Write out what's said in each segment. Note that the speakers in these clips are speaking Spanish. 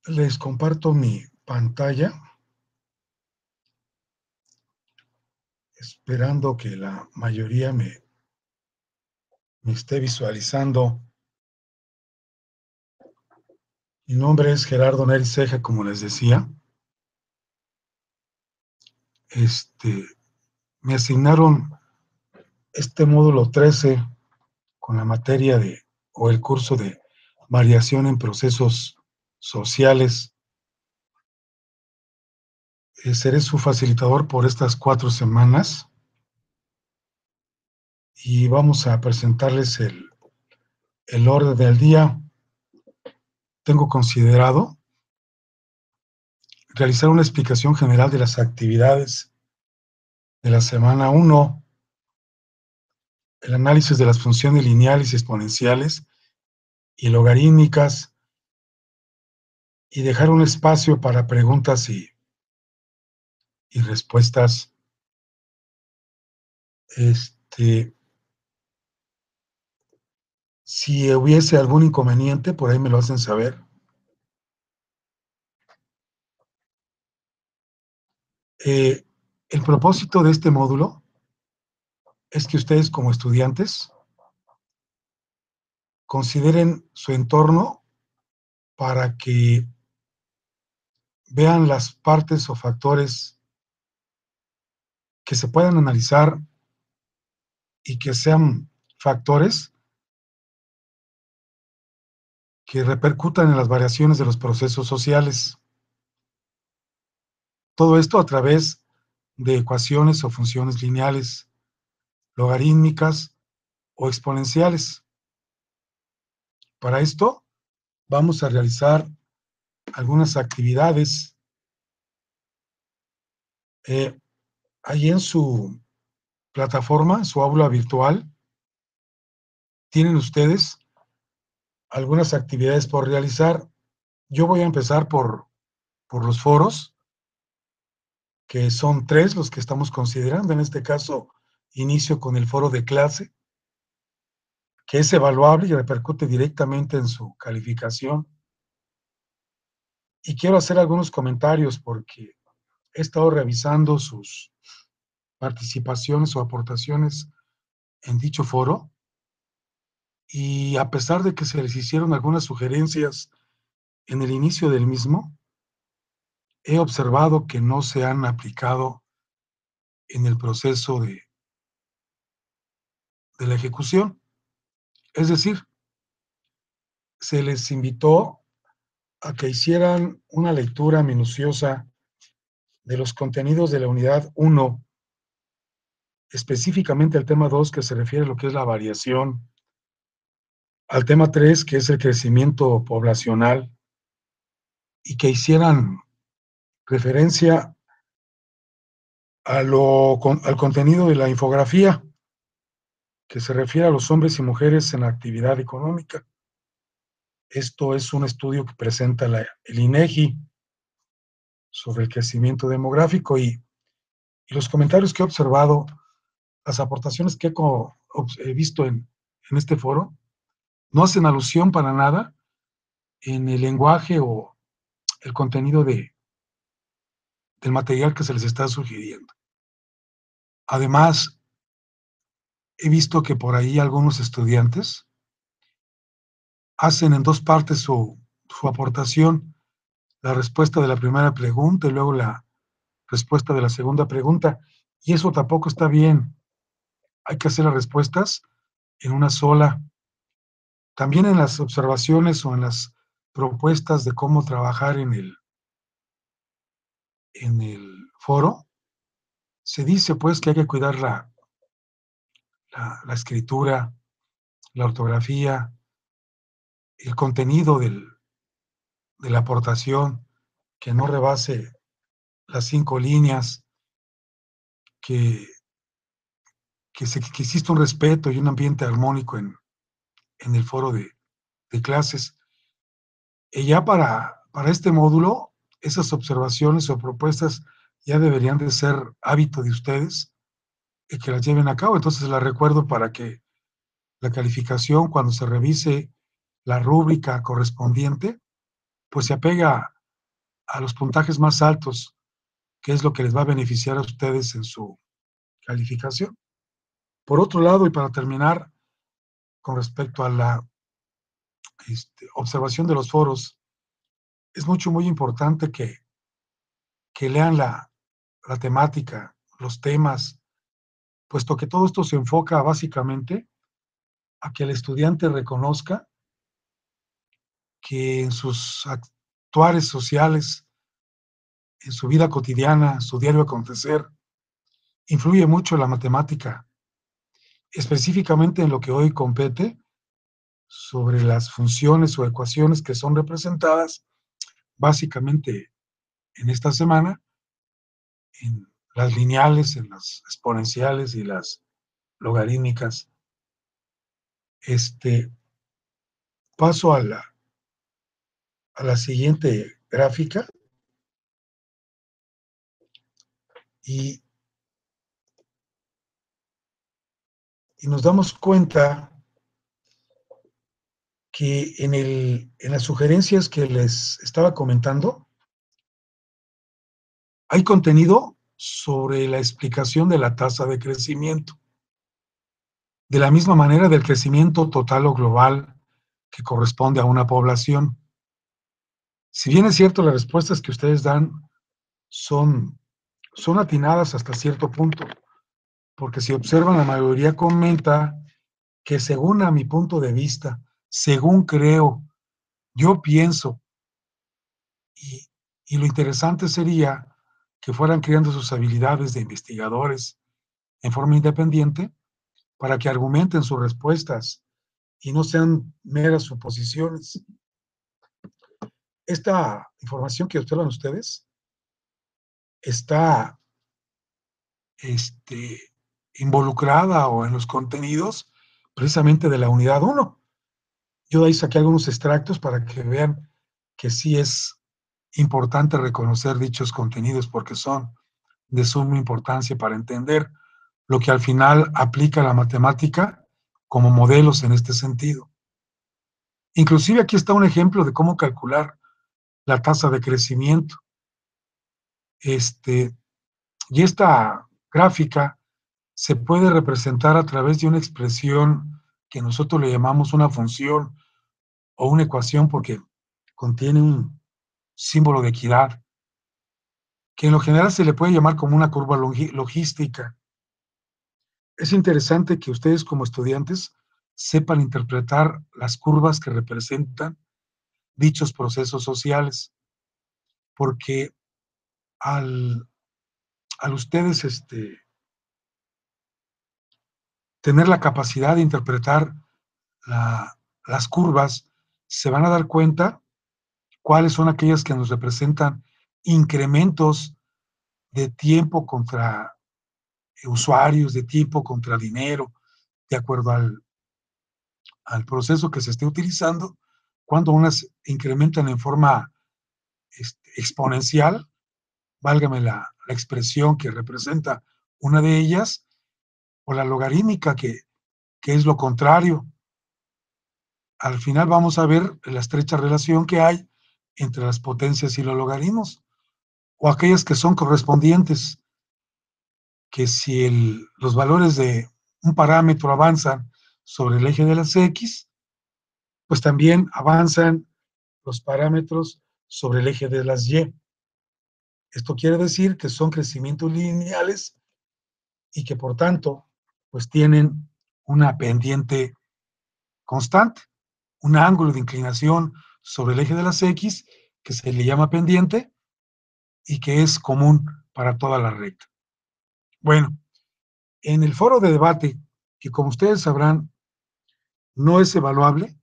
Les comparto mi pantalla, esperando que la mayoría me esté visualizando. Mi nombre es Gerardo Neri Ceja, como les decía. Me asignaron este módulo 13 con la materia o el curso de variación en procesos sociales. Seré su facilitador por estas 4 semanas y vamos a presentarles el orden del día. Tengo considerado realizar una explicación general de las actividades de la semana 1, el análisis de las funciones lineales y exponenciales y logarítmicas, y dejar un espacio para preguntas y respuestas. Si hubiese algún inconveniente, por ahí me lo hacen saber. El propósito de este módulo es que ustedes, como estudiantes, consideren su entorno para que vean las partes o factores que se puedan analizar y que sean factores que repercutan en las variaciones de los procesos sociales. Todo esto a través de ecuaciones o funciones lineales, logarítmicas o exponenciales. Para esto, vamos a realizar algunas actividades. Ahí en su plataforma, su aula virtual, tienen ustedes algunas actividades por realizar. Yo voy a empezar por los foros, que son 3 los que estamos considerando. En este caso, inicio con el foro de clase, que es evaluable y repercute directamente en su calificación. Y quiero hacer algunos comentarios porque he estado revisando sus participaciones o aportaciones en dicho foro, y a pesar de que se les hicieron algunas sugerencias en el inicio del mismo, he observado que no se han aplicado en el proceso de la ejecución. Es decir, se les invitó a que hicieran una lectura minuciosa de los contenidos de la unidad 1, específicamente al tema 2, que se refiere a lo que es la variación, al tema 3, que es el crecimiento poblacional, y que hicieran referencia al contenido de la infografía, que se refiere a los hombres y mujeres en la actividad económica. Esto es un estudio que presenta el INEGI sobre el crecimiento demográfico, y los comentarios que he observado, las aportaciones que he visto en este foro, no hacen alusión para nada en el lenguaje o el contenido del material que se les está sugiriendo. Además, he visto que por ahí algunos estudiantes hacen en 2 partes su aportación: la respuesta de la primera pregunta y luego la respuesta de la segunda pregunta, y eso tampoco está bien. Hay que hacer las respuestas en una sola. También en las observaciones o en las propuestas de cómo trabajar en el foro, se dice pues que hay que cuidar la escritura, la ortografía, el contenido de la aportación, que no rebase las 5 líneas, que que exista un respeto y un ambiente armónico en el foro de clases. Y ya para este módulo, esas observaciones o propuestas ya deberían de ser hábito de ustedes y que las lleven a cabo. Entonces las recuerdo para que la calificación, cuando se revise la rúbrica correspondiente, pues se apega a los puntajes más altos, que es lo que les va a beneficiar a ustedes en su calificación. Por otro lado, y para terminar, con respecto a la observación de los foros, es muy importante que lean la temática, los temas, puesto que todo esto se enfoca básicamente a que el estudiante reconozca que en sus actuares sociales, en su vida cotidiana, su diario acontecer, influye mucho la matemática, específicamente en lo que hoy compete sobre las funciones o ecuaciones que son representadas básicamente en esta semana en las lineales, en las exponenciales y las logarítmicas. Paso a la siguiente gráfica y, y nos damos cuenta que en las sugerencias que les estaba comentando, hay contenido sobre la explicación de la tasa de crecimiento, de la misma manera del crecimiento total o global que corresponde a una población. Si bien es cierto, las respuestas que ustedes dan son, son atinadas hasta cierto punto, porque si observan, la mayoría comenta que según a mi punto de vista, según creo, yo pienso, y, y lo interesante sería que fueran creando sus habilidades de investigadores en forma independiente para que argumenten sus respuestas y no sean meras suposiciones. Esta información que observan ustedes está este, involucrada o en los contenidos precisamente de la unidad 1. Yo de ahí saqué algunos extractos para que vean que sí es importante reconocer dichos contenidos porque son de suma importancia para entender lo que al final aplica la matemática como modelos en este sentido. Inclusive aquí está un ejemplo de cómo calcular la tasa de crecimiento. Y esta gráfica se puede representar a través de una expresión que nosotros le llamamos una función o una ecuación porque contiene un símbolo de equidad, que en lo general se le puede llamar como una curva logística. Es interesante que ustedes como estudiantes sepan interpretar las curvas que representan dichos procesos sociales, porque al, al ustedes tener la capacidad de interpretar las curvas, se van a dar cuenta cuáles son aquellas que nos representan incrementos de tiempo contra usuarios, de tiempo contra dinero, de acuerdo al proceso que se esté utilizando, cuando unas incrementan en forma exponencial, válgame la expresión que representa una de ellas, o la logarítmica, que es lo contrario. Al final vamos a ver la estrecha relación que hay entre las potencias y los logaritmos, o aquellas que son correspondientes, que si los valores de un parámetro avanzan sobre el eje de las X, pues también avanzan los parámetros sobre el eje de las Y. Esto quiere decir que son crecimientos lineales y que por tanto, pues tienen una pendiente constante, un ángulo de inclinación sobre el eje de las X que se le llama pendiente y que es común para toda la recta. Bueno, en el foro de debate, que como ustedes sabrán, no es evaluable,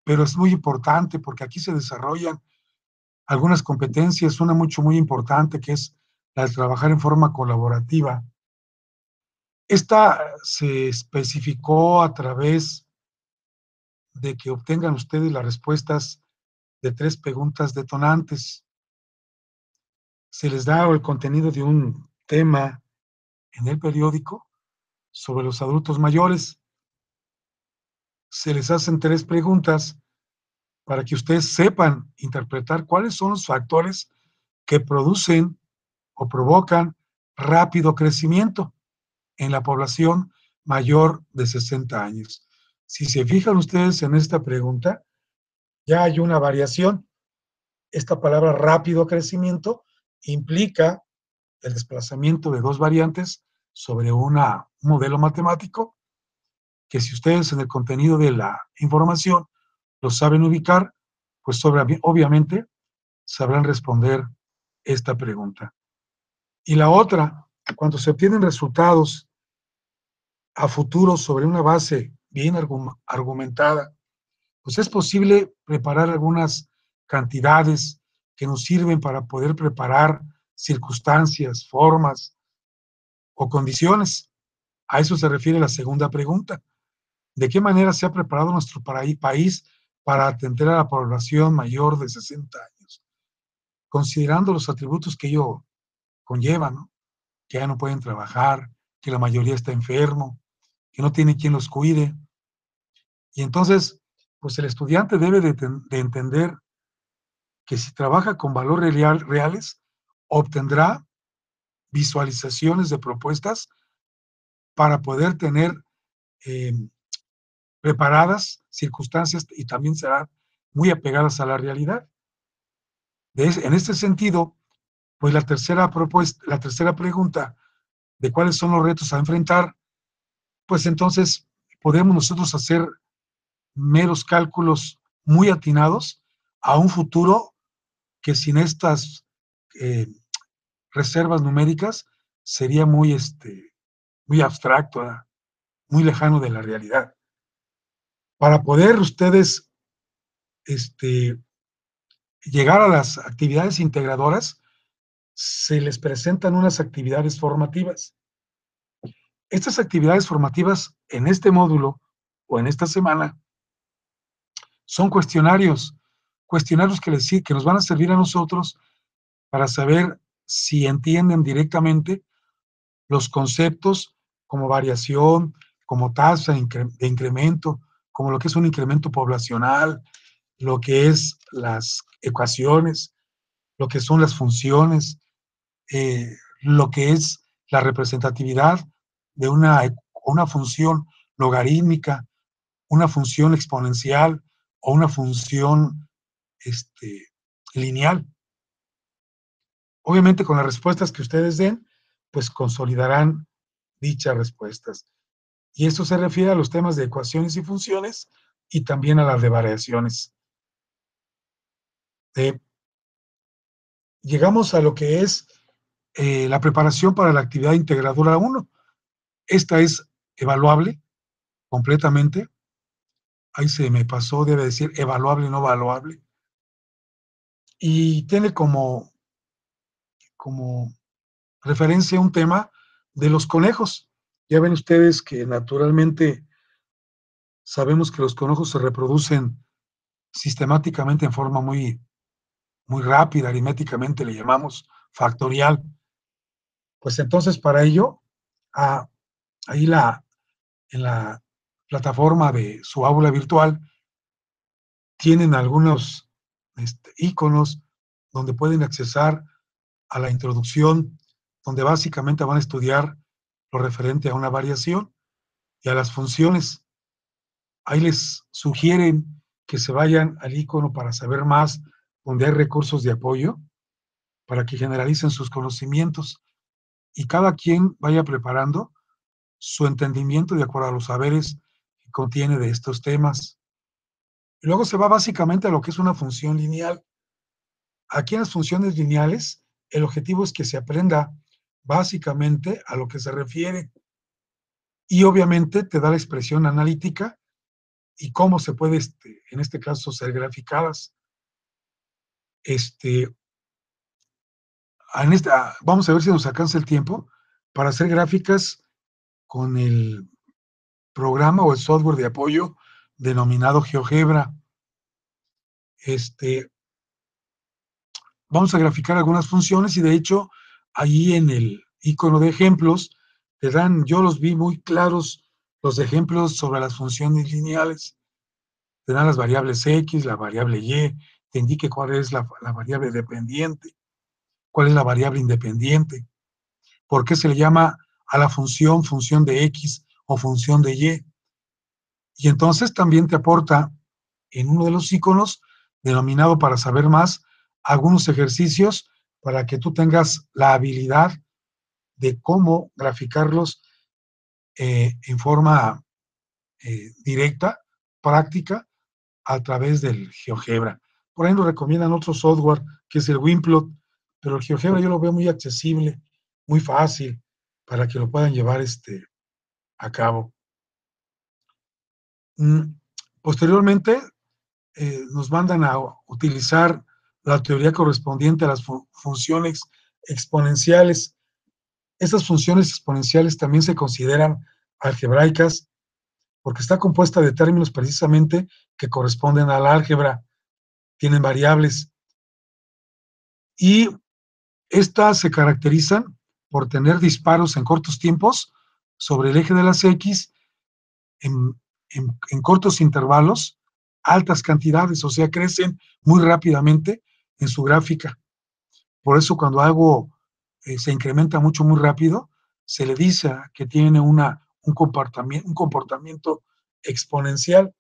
pero es muy importante porque aquí se desarrollan algunas competencias, una muy importante que es la de trabajar en forma colaborativa. Esta se especificó a través de que obtengan ustedes las respuestas de 3 preguntas detonantes. Se les da el contenido de un tema en el periódico sobre los adultos mayores. Se les hacen 3 preguntas para que ustedes sepan interpretar cuáles son los factores que producen o provocan rápido crecimiento en la población mayor de 60 años. Si se fijan ustedes en esta pregunta, ya hay una variación. Esta palabra rápido crecimiento implica el desplazamiento de dos variantes sobre un modelo matemático que si ustedes en el contenido de la información lo saben ubicar, pues obviamente sabrán responder esta pregunta. Y la otra, cuando se obtienen resultados a futuro sobre una base bien argumentada, pues es posible preparar algunas cantidades que nos sirven para poder preparar circunstancias, formas o condiciones. A eso se refiere la segunda pregunta. ¿De qué manera se ha preparado nuestro país para atender a la población mayor de 60 años? Considerando los atributos que ello conlleva, ¿no? Que ya no pueden trabajar, que la mayoría está enfermo, que no tiene quien los cuide. Y entonces, pues el estudiante debe de entender que si trabaja con valores reales, obtendrá visualizaciones de propuestas para poder tener eh, preparadas circunstancias y también serán muy apegadas a la realidad. En este sentido, pues la tercera pregunta de cuáles son los retos a enfrentar, pues entonces podemos nosotros hacer meros cálculos muy atinados a un futuro que sin estas eh, reservas numéricas sería muy abstracto, ¿verdad? Muy lejano de la realidad. Para poder ustedes llegar a las actividades integradoras, se les presentan unas actividades formativas. Estas actividades formativas en este módulo o en esta semana son cuestionarios que nos van a servir a nosotros para saber si entienden directamente los conceptos como variación, como tasa de incremento, como lo que es un incremento poblacional, lo que es las ecuaciones, lo que son las funciones, lo que es la representatividad de una función logarítmica, una función exponencial o una función lineal. Obviamente con las respuestas que ustedes den, pues consolidarán dichas respuestas. Y esto se refiere a los temas de ecuaciones y funciones y también a las de variaciones. Llegamos a lo que es la preparación para la actividad integradora 1. Esta es evaluable completamente. Ahí se me pasó, debe decir evaluable, no evaluable. Y tiene como referencia un tema de los conejos. Ya ven ustedes que naturalmente sabemos que los conejos se reproducen sistemáticamente en forma muy rápida, aritméticamente le llamamos factorial. Pues entonces para ello, ahí en la plataforma de su aula virtual, tienen algunos iconos donde pueden accesar a la introducción, donde básicamente van a estudiar lo referente a una variación y a las funciones. Ahí les sugieren que se vayan al icono para saber más, donde hay recursos de apoyo, para que generalicen sus conocimientos y cada quien vaya preparando su entendimiento de acuerdo a los saberes que contiene de estos temas. Y luego se va básicamente a lo que es una función lineal. Aquí en las funciones lineales, el objetivo es que se aprenda básicamente a lo que se refiere y obviamente te da la expresión analítica y cómo se puede, en este caso, ser graficadas. Vamos a ver si nos alcanza el tiempo para hacer gráficas con el programa o el software de apoyo denominado GeoGebra. Vamos a graficar algunas funciones y de hecho ahí en el icono de ejemplos yo los vi muy claros los ejemplos sobre las funciones lineales. te dan las variables X, la variable Y, te indique cuál es la variable dependiente, cuál es la variable independiente, por qué se le llama a la función de X o función de Y. Y entonces también te aporta en uno de los iconos, denominado para saber más, algunos ejercicios para que tú tengas la habilidad de cómo graficarlos en forma directa, práctica, a través del GeoGebra. Por ahí nos recomiendan otro software que es el Winplot, pero el GeoGebra yo lo veo muy accesible, muy fácil para que lo puedan llevar a cabo. Posteriormente, nos mandan a utilizar la teoría correspondiente a las funciones exponenciales. Estas funciones exponenciales también se consideran algebraicas porque está compuesta de términos precisamente que corresponden al álgebra, tienen variables y estas se caracterizan por tener disparos en cortos tiempos sobre el eje de las X en, en cortos intervalos, altas cantidades, o sea, crecen muy rápidamente en su gráfica. Por eso cuando algo se incrementa mucho, muy rápido, se le dice que tiene un comportamiento exponencial.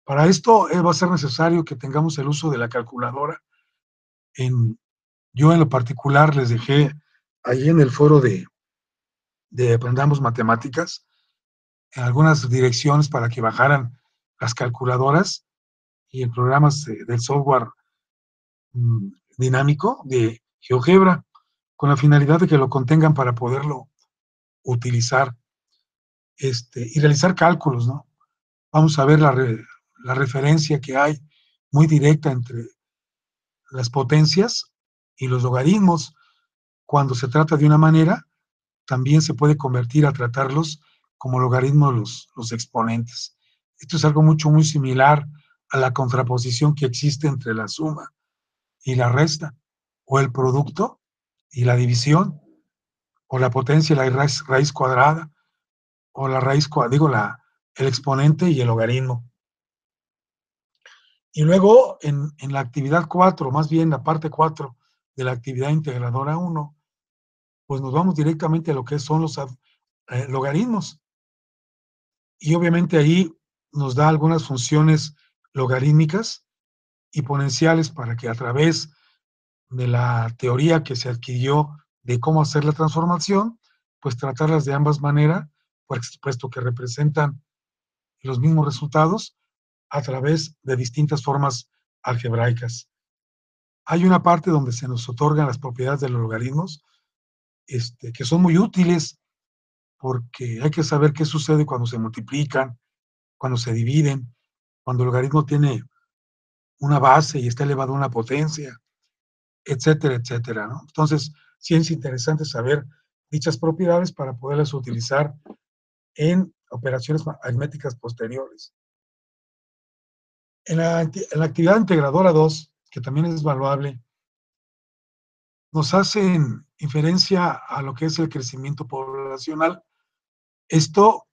Para esto va a ser necesario que tengamos el uso de la calculadora. Yo en lo particular les dejé ahí en el foro de Aprendamos Matemáticas algunas direcciones para que bajaran las calculadoras y el programa del software dinámico de GeoGebra, con la finalidad de que lo contengan para poderlo utilizar y realizar cálculos, ¿no? Vamos a ver la referencia que hay muy directa entre las potencias y los logaritmos. Cuando se trata de una manera, también se puede convertir a tratarlos como logaritmos los exponentes. Esto es algo muy similar a la contraposición que existe entre la suma y la resta, o el producto y la división, o la potencia y la raíz cuadrada, o la raíz cuadrada, el exponente y el logaritmo. Y luego en la actividad 4, más bien la parte 4 de la actividad integradora 1, pues nos vamos directamente a lo que son los logaritmos. Y obviamente ahí nos da algunas funciones logarítmicas y exponenciales para que a través de la teoría que se adquirió de cómo hacer la transformación, pues tratarlas de ambas maneras, puesto que representan los mismos resultados a través de distintas formas algebraicas. Hay una parte donde se nos otorgan las propiedades de los logaritmos, que son muy útiles porque hay que saber qué sucede cuando se multiplican, cuando se dividen, cuando el logaritmo tiene una base y está elevado a una potencia, etcétera, etcétera, ¿no? Entonces, sí es interesante saber dichas propiedades para poderlas utilizar en operaciones aritméticas posteriores. En la actividad integradora 2, que también es valuable, nos hacen inferencia a lo que es el crecimiento poblacional. Esto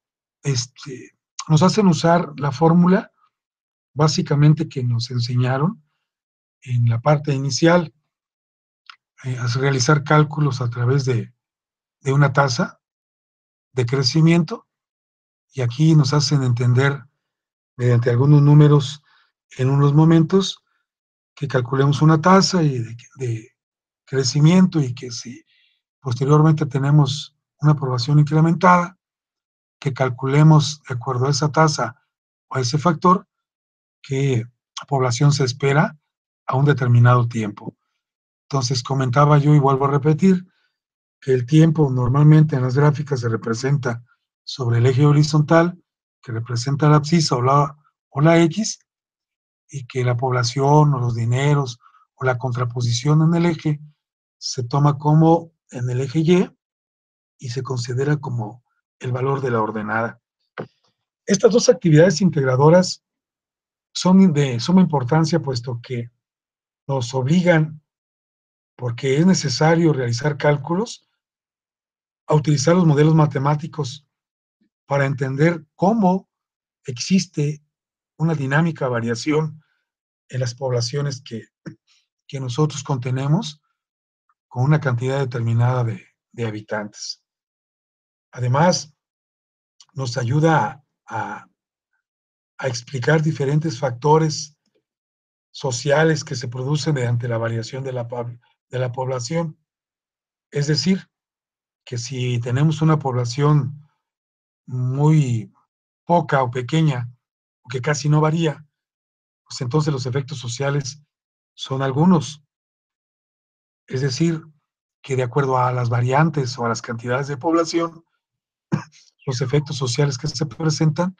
nos hacen usar la fórmula básicamente que nos enseñaron en la parte inicial, a realizar cálculos a través de una tasa de crecimiento, y aquí nos hacen entender mediante algunos números en unos momentos que calculemos una tasa de crecimiento y que si posteriormente tenemos una población incrementada, que calculemos de acuerdo a esa tasa o a ese factor qué población se espera a un determinado tiempo. Entonces comentaba yo y vuelvo a repetir que el tiempo normalmente en las gráficas se representa sobre el eje horizontal, que representa la abscisa o la X, y que la población o los dineros o la contraposición en el eje se toma como en el eje y se considera como el valor de la ordenada. Estas dos actividades integradoras son de suma importancia, puesto que nos obligan, porque es necesario realizar cálculos, a utilizar los modelos matemáticos para entender cómo existe una dinámica variación en las poblaciones que nosotros contenemos con una cantidad determinada de habitantes. Además, nos ayuda a explicar diferentes factores sociales que se producen mediante la variación de la población. Es decir, que si tenemos una población muy poca o pequeña, o que casi no varía, pues entonces los efectos sociales son algunos. Es decir, que de acuerdo a las variantes o a las cantidades de población, los efectos sociales que se presentan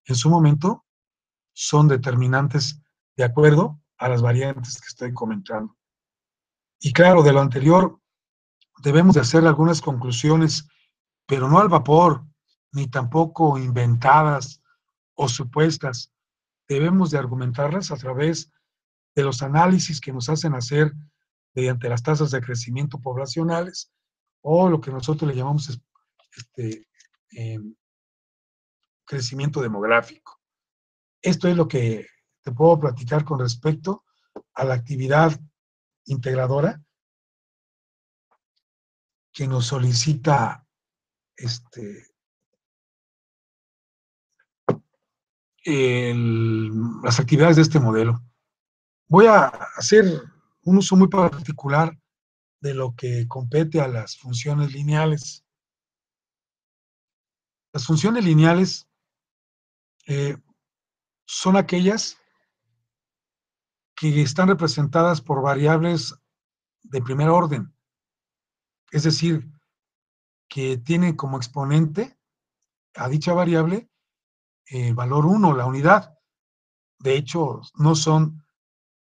en su momento son determinantes de acuerdo a las variantes que estoy comentando. Y claro, de lo anterior debemos de hacer algunas conclusiones, pero no al vapor, ni tampoco inventadas o supuestas. Debemos de argumentarlas a través de los análisis que nos hacen hacer mediante las tasas de crecimiento poblacionales o lo que nosotros le llamamos este, eh, crecimiento demográfico. Esto es lo que te puedo platicar con respecto a la actividad integradora que nos solicita las actividades de este modelo. Voy a hacer un uso muy particular de lo que compete a las funciones lineales. Las funciones lineales eh, son aquellas que están representadas por variables de primer orden, es decir, que tienen como exponente a dicha variable valor 1, la unidad. De hecho, no son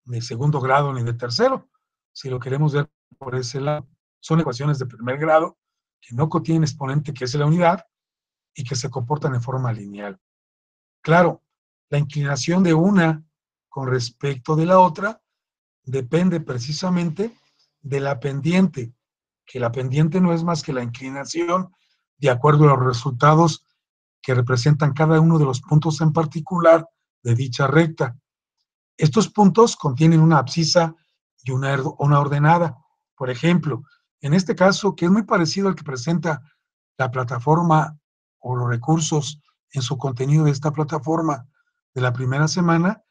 de segundo grado ni de tercero, si lo queremos ver por ese lado. Son ecuaciones de primer grado que no contienen exponente, que es la unidad, y que se comportan en forma lineal. Claro, la inclinación de una con respecto de la otra depende precisamente de la pendiente, que la pendiente no es más que la inclinación de acuerdo a los resultados que representan cada uno de los puntos en particular de dicha recta. Estos puntos contienen una abscisa y una ordenada. Por ejemplo, en este caso, que es muy parecido al que presenta la plataforma o los recursos en su contenido de esta plataforma de la primera semana,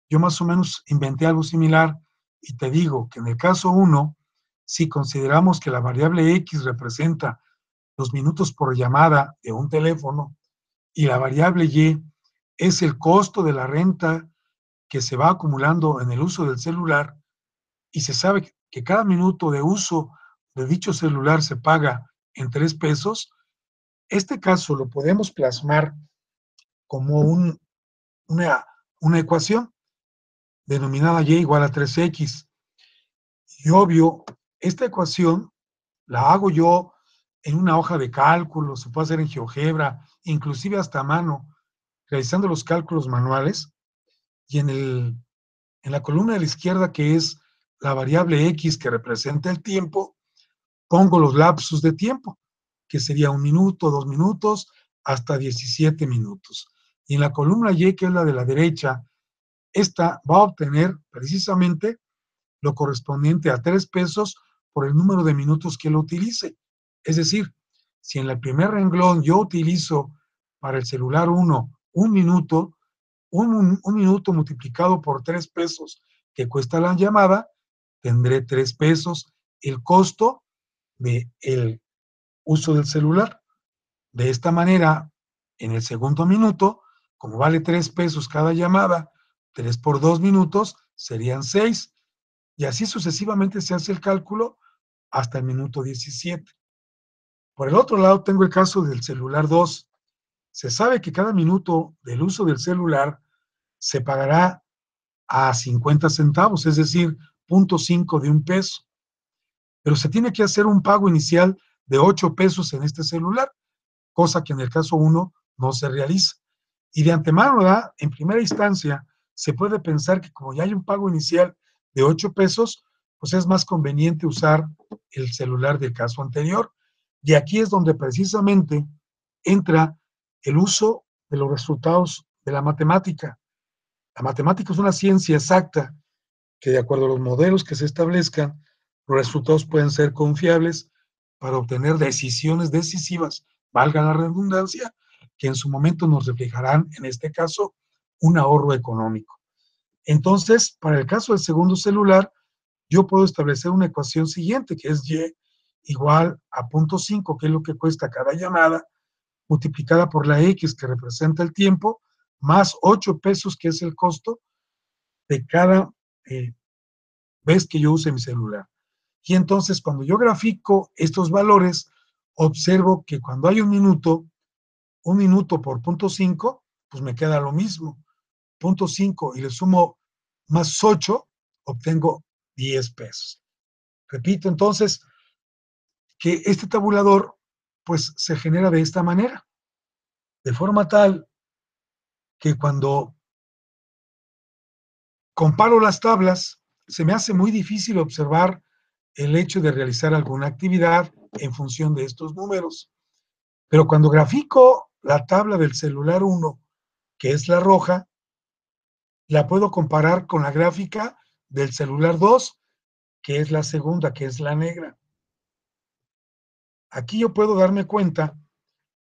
yo más o menos inventé algo similar y te digo que en el caso 1, si consideramos que la variable X representa los minutos por llamada de un teléfono y la variable Y es el costo de la renta que se va acumulando en el uso del celular y se sabe que cada minuto de uso de dicho celular se paga en 3 pesos, este caso lo podemos plasmar como una, una ecuación denominada y igual a 3x. Y obvio, esta ecuación la hago yo en una hoja de cálculo, se puede hacer en GeoGebra, inclusive hasta a mano, realizando los cálculos manuales, y en la columna de la izquierda, que es la variable X que representa el tiempo, pongo los lapsos de tiempo, que sería 1 minuto, 2 minutos, hasta 17 minutos. Y en la columna Y, que es la de la derecha, esta va a obtener precisamente lo correspondiente a 3 pesos por el número de minutos que lo utilice. Es decir, si en el primer renglón yo utilizo para el celular 1 un minuto, un minuto multiplicado por 3 pesos que cuesta la llamada, tendré 3 pesos el costo del uso del celular. De esta manera, en el segundo minuto, como vale 3 pesos cada llamada, 3 por 2 minutos serían 6. Y así sucesivamente se hace el cálculo hasta el minuto 17. Por el otro lado, tengo el caso del celular 2. Se sabe que cada minuto del uso del celular se pagará a 50 centavos, es decir, 0.5 de un peso. Pero se tiene que hacer un pago inicial de 8 pesos en este celular, cosa que en el caso 1 no se realiza. Y de antemano, ¿verdad? En primera instancia, se puede pensar que como ya hay un pago inicial de 8 pesos, pues es más conveniente usar el celular del caso anterior. Y aquí es donde precisamente entra el uso de los resultados de la matemática. La matemática es una ciencia exacta que, de acuerdo a los modelos que se establezcan, los resultados pueden ser confiables para obtener decisiones decisivas, valga la redundancia, que en su momento nos reflejarán, en este caso, un ahorro económico. Entonces, para el caso del segundo celular, yo puedo establecer una ecuación siguiente, que es y igual a 0.5, que es lo que cuesta cada llamada, multiplicada por la x, que representa el tiempo, más 8 pesos, que es el costo de cada vez que yo use mi celular. Y entonces, cuando yo grafico estos valores, observo que cuando hay un minuto por 0.5, pues me queda lo mismo. 0.5 y le sumo más 8, obtengo 10 pesos. Repito entonces que este tabulador pues se genera de esta manera, de forma tal que cuando comparo las tablas, se me hace muy difícil observar el hecho de realizar alguna actividad en función de estos números. Pero cuando grafico la tabla del celular 1, que es la roja, la puedo comparar con la gráfica del celular 2, que es la segunda, que es la negra. Aquí yo puedo darme cuenta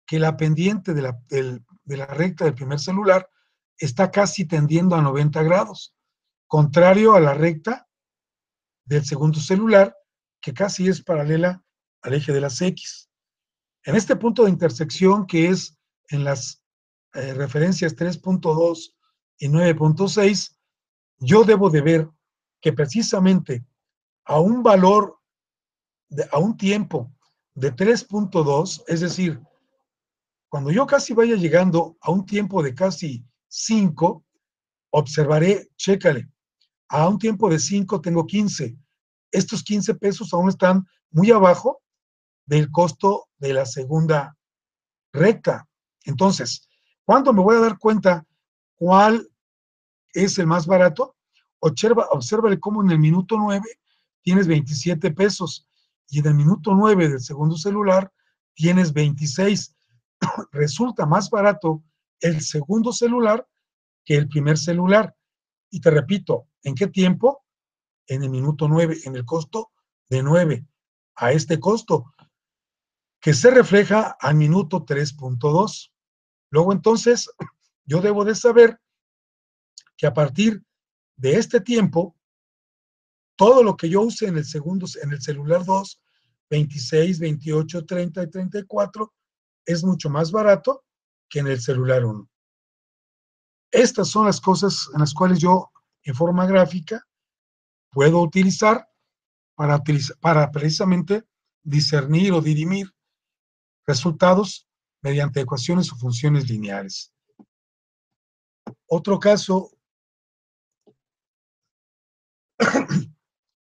que la pendiente de la recta del primer celular está casi tendiendo a 90 grados, contrario a la recta del segundo celular, que casi es paralela al eje de las X. En este punto de intersección, que es en las referencias 3.2 y 9.6, yo debo de ver que precisamente a un valor, a un tiempo de 3.2, es decir, cuando yo casi vaya llegando a un tiempo de casi 5, observaré, chécale, a un tiempo de 5 tengo 15. Estos 15 pesos aún están muy abajo del costo de la segunda recta. Entonces, ¿cuándo me voy a dar cuenta cuál es el más barato? Observa cómo en el minuto 9 tienes 27 pesos y en el minuto 9 del segundo celular tienes 26. Resulta más barato el segundo celular que el primer celular. Y te repito, ¿en qué tiempo? En el minuto 9, en el costo de 9, a este costo, que se refleja al minuto 3.2. Luego entonces, yo debo de saber que a partir de este tiempo, todo lo que yo use en el segundo, en el celular 2, 26, 28, 30 y 34, es mucho más barato que en el celular 1. Estas son las cosas en las cuales yo, en forma gráfica, puedo utilizar para precisamente discernir o dirimir resultados mediante ecuaciones o funciones lineales. Otro caso,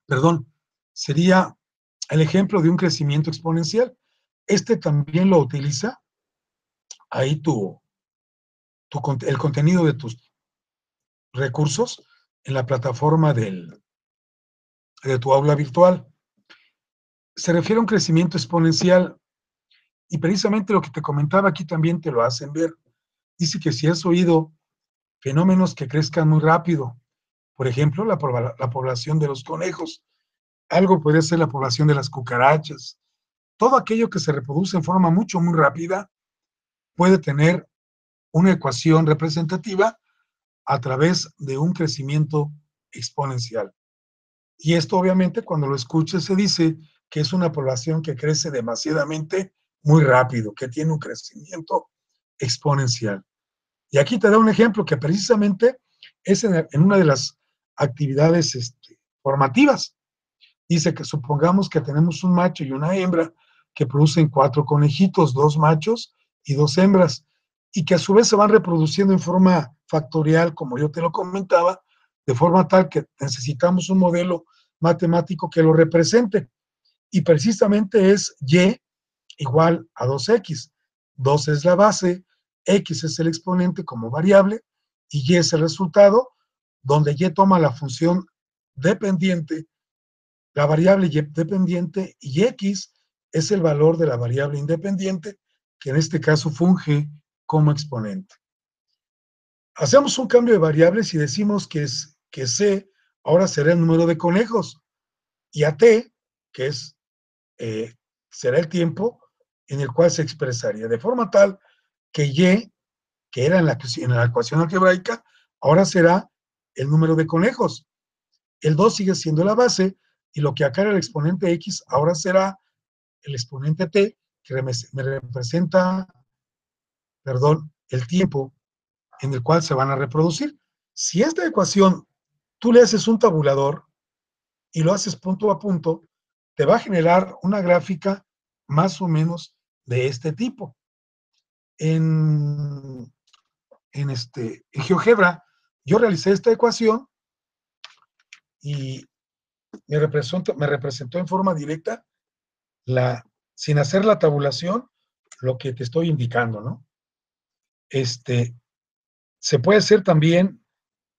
perdón, sería el ejemplo de un crecimiento exponencial. Este también lo utiliza ahí el contenido de tus recursos en la plataforma de tu aula virtual. Se refiere a un crecimiento exponencial y precisamente lo que te comentaba aquí también te lo hacen ver. Dice que si has oído fenómenos que crezcan muy rápido, por ejemplo, la población de los conejos, algo puede ser la población de las cucarachas, todo aquello que se reproduce en forma muy rápida puede tener una ecuación representativa a través de un crecimiento exponencial. Y esto obviamente cuando lo escuches se dice que es una población que crece demasiadamente muy rápido, que tiene un crecimiento exponencial. Y aquí te da un ejemplo que precisamente es en una de las actividades formativas. Dice que supongamos que tenemos un macho y una hembra que producen 4 conejitos, 2 machos y 2 hembras, y que a su vez se van reproduciendo en forma factorial, como yo te lo comentaba, de forma tal que necesitamos un modelo matemático que lo represente. Y precisamente es y igual a 2x. 2 es la base, x es el exponente como variable, y y es el resultado, donde y toma la función dependiente, la variable y dependiente, y x es el valor de la variable independiente, que en este caso funge como exponente. Hacemos un cambio de variables y decimos que C ahora será el número de conejos y a T, que es, será el tiempo en el cual se expresaría, de forma tal que Y, que era en la ecuación algebraica, ahora será el número de conejos. El 2 sigue siendo la base y lo que acá era el exponente X ahora será el exponente T, que me representa, perdón, el tiempo en el cual se van a reproducir. Si esta ecuación tú le haces un tabulador y lo haces punto a punto, te va a generar una gráfica más o menos de este tipo. En GeoGebra, yo realicé esta ecuación y me representó en forma directa, sin hacer la tabulación, lo que te estoy indicando, ¿no? Se puede hacer también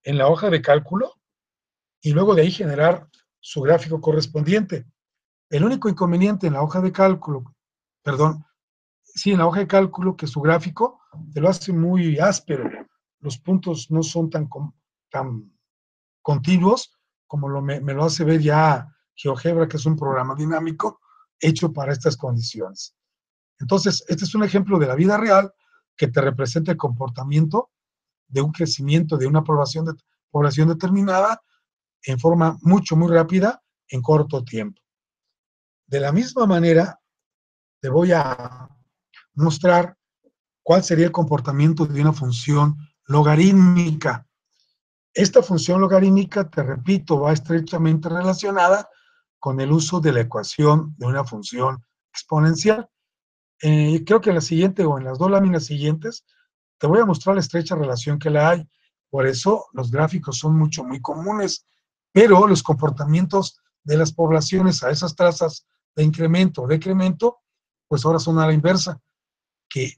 en la hoja de cálculo y luego de ahí generar su gráfico correspondiente. El único inconveniente en la hoja de cálculo, perdón, sí, en la hoja de cálculo, que su gráfico te lo hace muy áspero. Los puntos no son tan continuos como me lo hace ver ya GeoGebra, que es un programa dinámico hecho para estas condiciones. Entonces, este es un ejemplo de la vida real que te representa el comportamiento de un crecimiento de una población determinada en forma muy rápida en corto tiempo. De la misma manera, te voy a mostrar cuál sería el comportamiento de una función logarítmica. Esta función logarítmica, te repito, va estrechamente relacionada con el uso de la ecuación de una función exponencial. Creo que en la siguiente o en las dos láminas siguientes te voy a mostrar la estrecha relación que la hay. Por eso los gráficos son muy comunes, pero los comportamientos de las poblaciones a esas trazas de incremento o decremento, pues ahora son a la inversa, que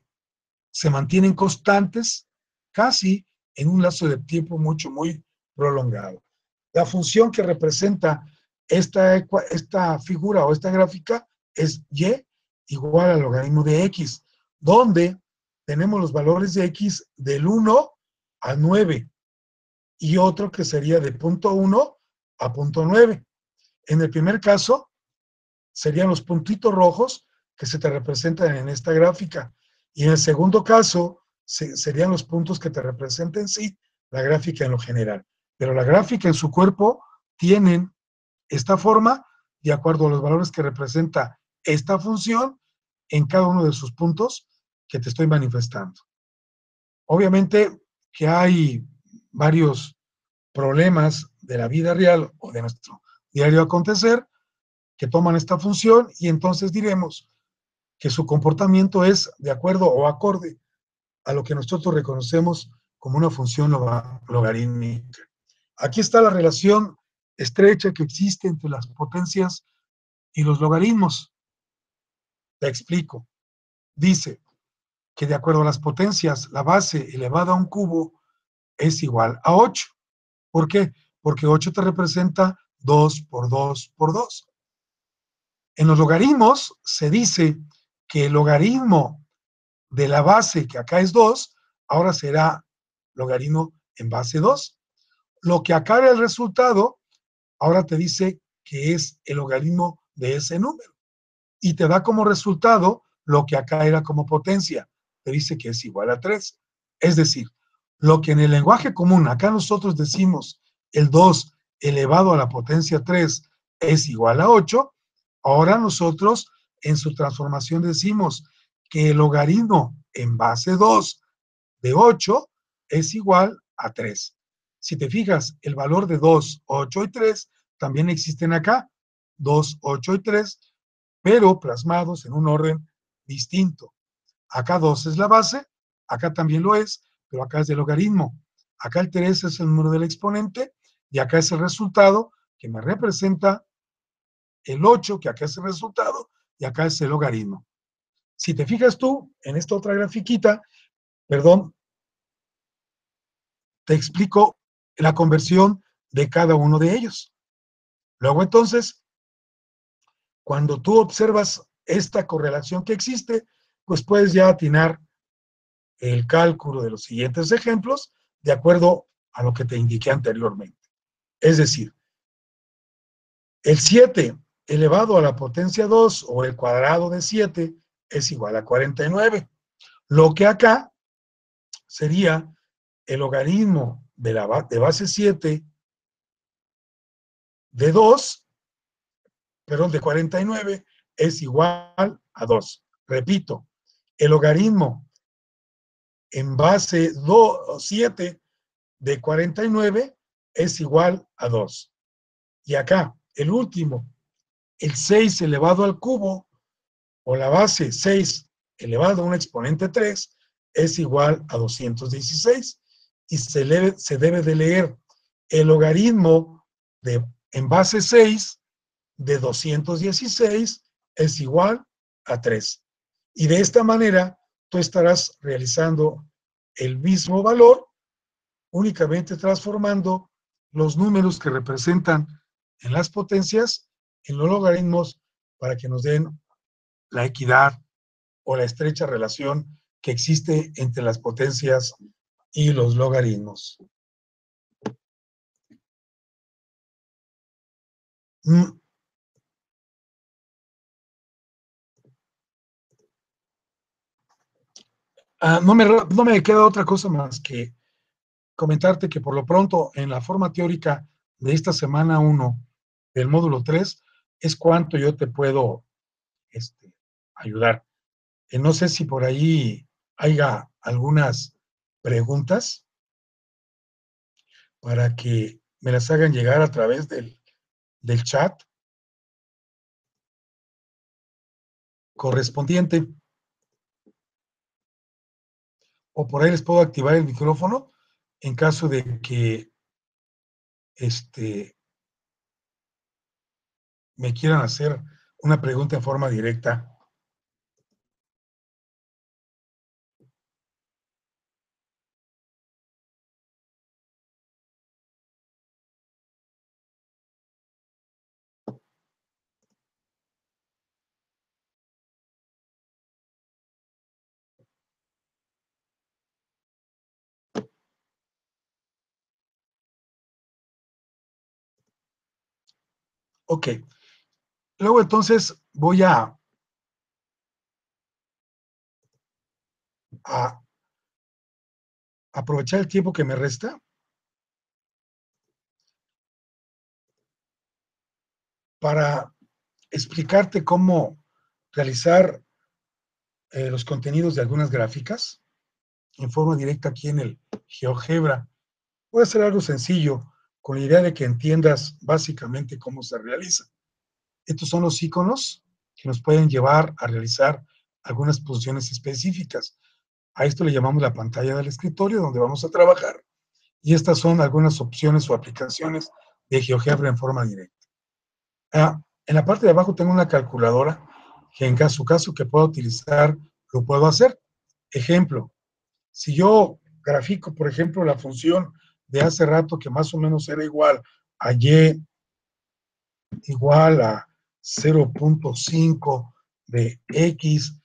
se mantienen constantes casi en un lazo de tiempo muy prolongado. La función que representa esta figura o esta gráfica es y igual al logaritmo de x, donde tenemos los valores de x del 1 a 9 y otro que sería de punto 1 a punto 9. En el primer caso, serían los puntitos rojos que se te representan en esta gráfica. Y en el segundo caso, serían los puntos que te representen, sí, la gráfica en lo general. Pero la gráfica en su cuerpo tienen esta forma de acuerdo a los valores que representa esta función en cada uno de sus puntos que te estoy manifestando. Obviamente que hay varios problemas de la vida real o de nuestro diario acontecer que toman esta función y entonces diremos que su comportamiento es de acuerdo o acorde a lo que nosotros reconocemos como una función logarítmica. Aquí está la relación estrecha que existe entre las potencias y los logaritmos. Te explico. Dice que de acuerdo a las potencias, la base elevada a un cubo es igual a 8. ¿Por qué? Porque 8 te representa 2 por 2 por 2. En los logaritmos se dice que el logaritmo de la base, que acá es 2, ahora será logaritmo en base 2. Lo que acá era el resultado, ahora te dice que es el logaritmo de ese número. Y te da como resultado lo que acá era como potencia. Te dice que es igual a 3. Es decir, lo que en el lenguaje común, acá nosotros decimos el 2 elevado a la potencia 3 es igual a 8, ahora nosotros en su transformación decimos que el logaritmo en base 2 de 8 es igual a 3. Si te fijas, el valor de 2, 8 y 3 también existen acá, 2, 8 y 3, pero plasmados en un orden distinto. Acá 2 es la base, acá también lo es, pero acá es de logaritmo. Acá el 3 es el número del exponente y acá es el resultado que me representa el 8, que acá es el resultado, y acá es el logaritmo. Si te fijas tú, en esta otra grafiquita, perdón, te explico la conversión de cada uno de ellos. Luego entonces, cuando tú observas esta correlación que existe, pues puedes ya atinar el cálculo de los siguientes ejemplos de acuerdo a lo que te indiqué anteriormente. Es decir, el 7 elevado a la potencia 2 o el cuadrado de 7 es igual a 49. Lo que acá sería el logaritmo de base 7 de 2, perdón, de 49 es igual a 2. Repito, el logaritmo en base 7 de 49 es igual a 2. Y acá, el último, el 6 elevado al cubo, o la base 6 elevado a un exponente 3, es igual a 216. Y se debe de leer el logaritmo en base 6 de 216 es igual a 3. Y de esta manera, tú estarás realizando el mismo valor, únicamente transformando los números que representan en las potencias en los logaritmos para que nos den la equidad o la estrecha relación que existe entre las potencias y los logaritmos. No me queda otra cosa más que comentarte que por lo pronto en la forma teórica de esta semana 1 del módulo 3 es cuánto yo te puedo ayudar. No sé si por ahí haya algunas preguntas para que me las hagan llegar a través del chat correspondiente. O por ahí les puedo activar el micrófono en caso de que me quieran hacer una pregunta en forma directa. Ok. Luego entonces voy a aprovechar el tiempo que me resta para explicarte cómo realizar los contenidos de algunas gráficas en forma directa aquí en el GeoGebra. Voy a hacer algo sencillo con la idea de que entiendas básicamente cómo se realiza. Estos son los iconos que nos pueden llevar a realizar algunas posiciones específicas. A esto le llamamos la pantalla del escritorio donde vamos a trabajar. Y estas son algunas opciones o aplicaciones de GeoGebra en forma directa. En la parte de abajo tengo una calculadora que en caso que pueda utilizar, lo puedo hacer. Ejemplo, si yo grafico, por ejemplo, la función de hace rato que más o menos era igual a y igual a 0.5 de x,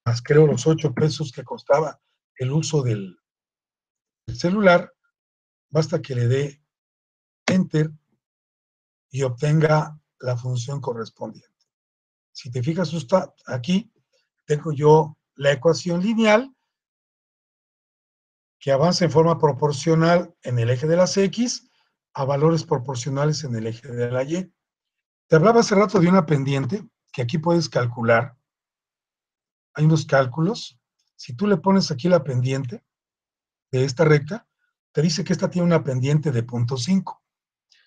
más creo los 8 pesos que costaba el uso del celular, basta que le dé enter y obtenga la función correspondiente. Si te fijas justo aquí, tengo yo la ecuación lineal que avanza en forma proporcional en el eje de las X a valores proporcionales en el eje de la Y. Te hablaba hace rato de una pendiente que aquí puedes calcular. Hay unos cálculos. Si tú le pones aquí la pendiente de esta recta, te dice que esta tiene una pendiente de 0.5.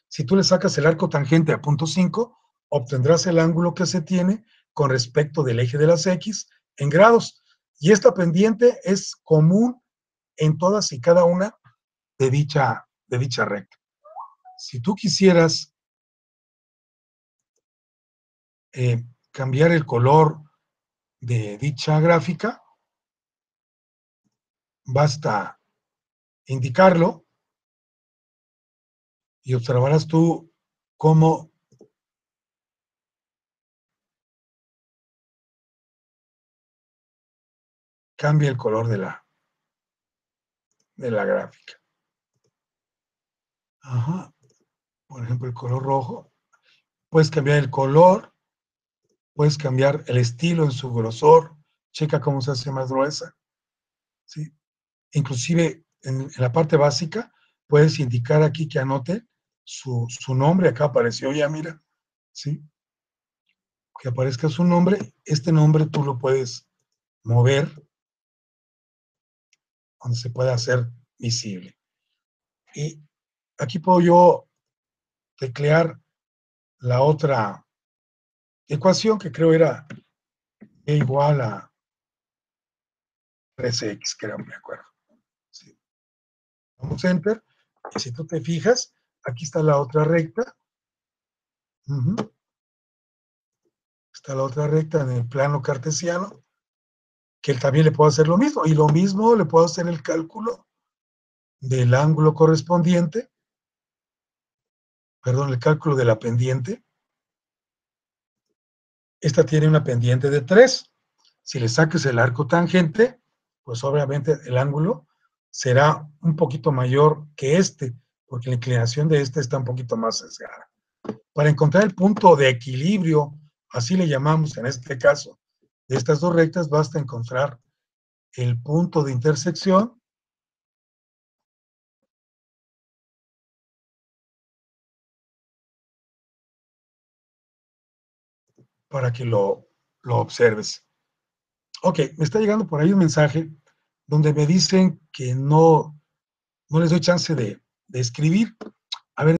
Si tú le sacas el arco tangente a 0.5, obtendrás el ángulo que se tiene con respecto del eje de las X en grados. Y esta pendiente es común en todas y cada una de dicha recta. Si tú quisieras cambiar el color de dicha gráfica, basta indicarlo y observarás tú cómo cambia el color de la gráfica. Ajá. Por ejemplo, el color rojo. Puedes cambiar el color, puedes cambiar el estilo en su grosor. Checa cómo se hace más gruesa. ¿Sí? Inclusive en la parte básica, puedes indicar aquí que anote su nombre. Acá apareció ya, mira. ¿Sí? Que aparezca su nombre. Este nombre tú lo puedes mover donde se pueda hacer visible. Y aquí puedo yo teclear la otra ecuación que creo era E igual a 3x, creo, me acuerdo. Sí. Vamos a enter. Y si tú te fijas, aquí está la otra recta. Está la otra recta en el plano cartesiano, que también le puedo hacer lo mismo. Y lo mismo le puedo hacer el cálculo del ángulo correspondiente, perdón, el cálculo de la pendiente. Esta tiene una pendiente de 3. Si le saques el arco tangente, pues obviamente el ángulo será un poquito mayor que este, porque la inclinación de este está un poquito más sesgada. Para encontrar el punto de equilibrio, así le llamamos en este caso, de estas dos rectas, basta encontrar el punto de intersección para que lo observes. Ok, me está llegando por ahí un mensaje donde me dicen que no les doy chance de escribir.